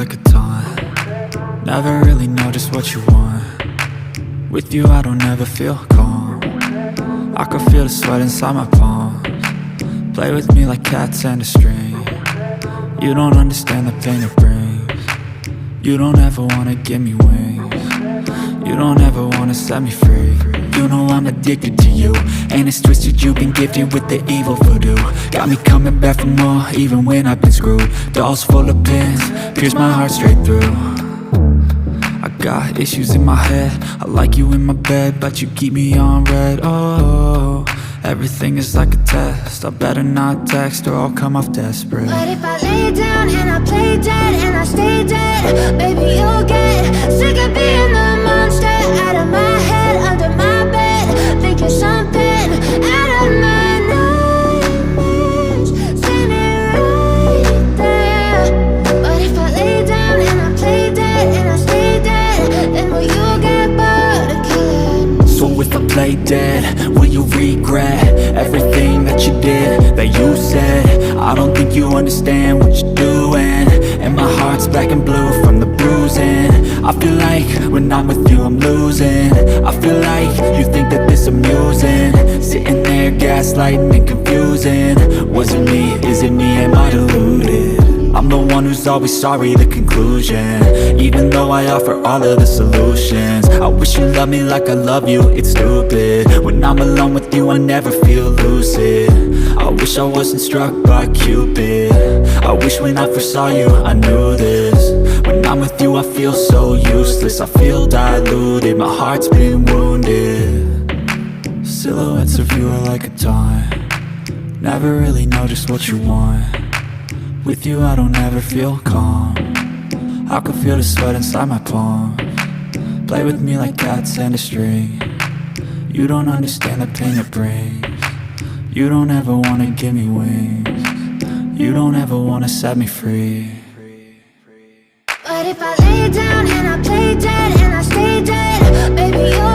like a taunt. Never really know just what you want. With you I don't ever feel calm. I can feel the sweat inside my palms. Play with me like cats and a string. You don't understand the pain it brings. You don't ever wanna give me wings. You don't ever wanna set me free. You know I'm addicted to you, and it's twisted, you've been gifted with the evil voodoo. Got me coming back for more, even when I've been screwed. Dolls full of pins, pierce my heart straight through. I got issues in my head, I like you in my bed, but you keep me on red. Oh, everything is like a test, I better not text or I'll come off desperate. But if I lay down and I play dead and I stay dead, baby you'll get sick of being the monster out of my head, under my bed, thinking something out of my nightmares, standing right there. But if I lay down and I play dead and I stay dead, then will you get bored of killing? So if I play dead, will you regret everything that you did, that you said? I don't think you understand what you're doing, and my heart's black and blue from the bruising. I feel like when I'm with you I'm losing. I feel like you think that this amusing, sitting there gaslighting and confusing. Was it me? Is it me? Am I deluded? I'm the one who's always sorry, the conclusion, even though I offer all of the solutions. I wish you loved me like I love you, it's stupid. When I'm alone with you I never feel lucid. I wish I wasn't struck by Cupid. I wish when I first saw you I knew this. When I'm with you I feel so useless, I feel diluted, my heart's been wounded. Silhouettes of you are like a taunt. Never really know just what you want. With you I don't ever feel calm. I can feel the sweat inside my palms. Play with me like cats and a string. You don't understand the pain it brings. You don't ever wanna give me wings. You don't ever wanna set me free. But if I lay down and I play dead and I stay dead, baby you'll